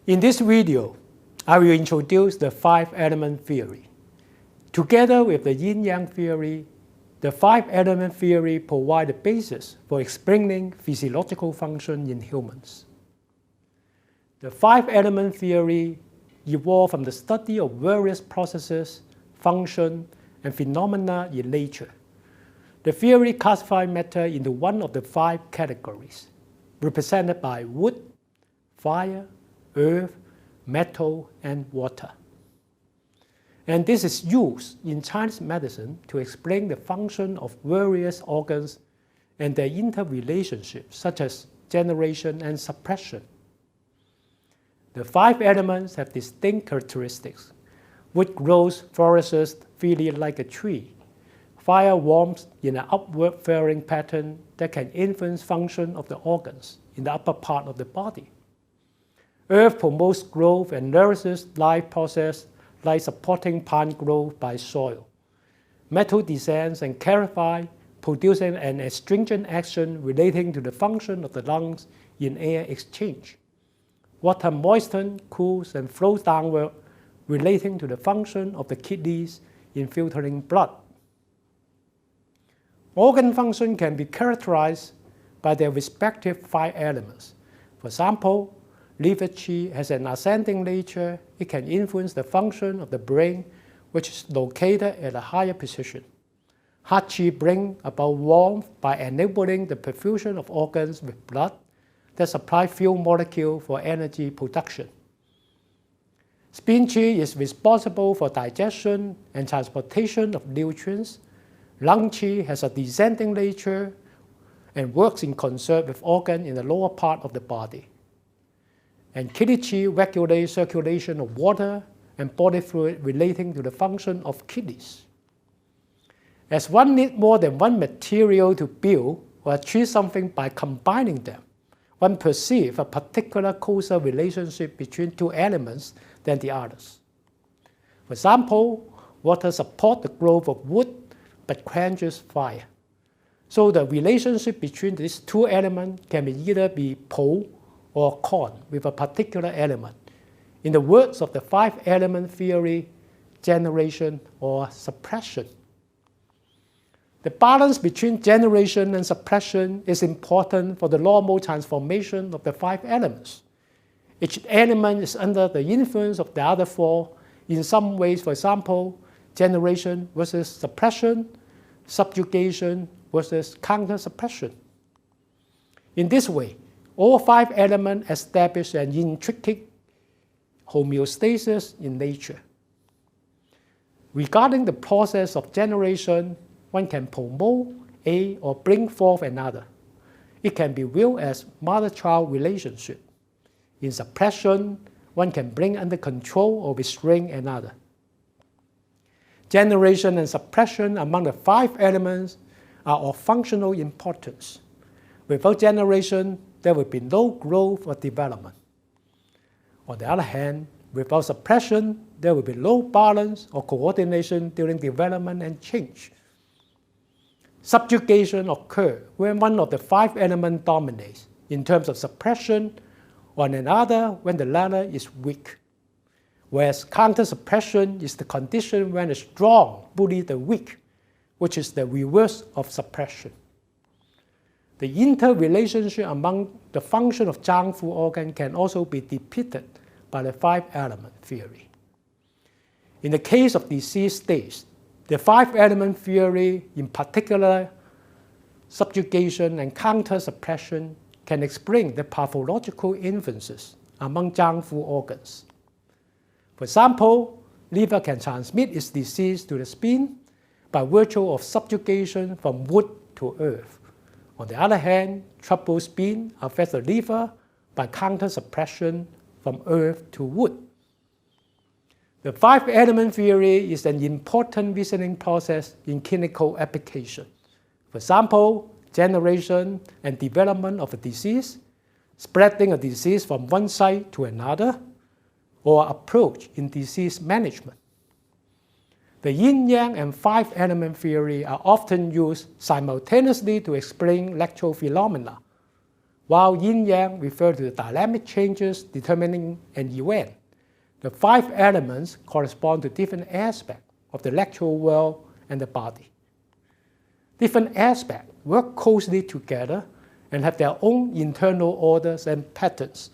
In this video, I will introduce the five-element theory. Together with the yin-yang theory, the five-element theory provides the basis for explaining physiological function in humans. The five-element theory evolved from the study of various processes, functions, and phenomena in nature. The theory classifies matter into one of the five categories, represented by wood, fire, earth, metal, and water. And this is used in Chinese medicine to explain the function of various organs and their interrelationships, such as generation and suppression. The five elements have distinct characteristics. Wood grows, flourishes freely like a tree. Fire warms in an upward-varying pattern that can influence function of the organs in the upper part of the body. Earth promotes growth and nourishes life process like supporting plant growth by soil. Metal descends and clarifies, producing an astringent action relating to the function of the lungs in air exchange. Water moistens, cools, and flows downward, relating to the function of the kidneys in filtering blood. Organ function can be characterized by their respective five elements. For example, liver qi has an ascending nature. It can influence the function of the brain, which is located at a higher position. Heart qi brings about warmth by enabling the perfusion of organs with blood that supply fuel molecules for energy production. Spin qi is responsible for digestion and transportation of nutrients. Lung qi has a descending nature and works in concert with organs in the lower part of the body. And kidney qi regulates circulation of water and body fluid relating to the function of kidneys. As one needs more than one material to build or achieve something by combining them, one perceives a particular causal relationship between two elements than the others. For example, water supports the growth of wood but quenches fire. So the relationship between these two elements can either be pole or con with a particular element. In the words of the five-element theory, generation or suppression. The balance between generation and suppression is important for the normal transformation of the five elements. Each element is under the influence of the other four in some ways. For example, generation versus suppression, subjugation versus counter-suppression. In this way, all five elements establish an intrinsic homeostasis in nature. Regarding the process of generation, one can promote a or bring forth another. It can be viewed as mother-child relationship. In suppression, one can bring under control or restrain another. Generation and suppression among the five elements are of functional importance. Without generation, there will be no growth or development. On the other hand, without suppression, there will be no balance or coordination during development and change. Subjugation occurs when one of the five elements dominates in terms of suppression, on another when the latter is weak. Whereas counter-suppression is the condition when the strong bully the weak, which is the reverse of suppression. The interrelationship among the function of Jiangfu organ can also be depicted by the five-element theory. In the case of disease states, the five-element theory, in particular subjugation and counter-suppression, can explain the pathological influences among Jiangfu organs. For example, liver can transmit its disease to the spleen by virtue of subjugation from wood to earth. On the other hand, troubled spleen affects the liver by counter-suppression from earth to wood. The five-element theory is an important reasoning process in clinical application. For example, generation and development of a disease, spreading a disease from one site to another, or approach in disease management. The yin-yang and five-element theory are often used simultaneously to explain electro phenomena. while yin-yang refer to the dynamic changes determining an event. The 5 elements correspond to different aspects of the electrical world and the body. Different aspects work closely together and have their own internal orders and patterns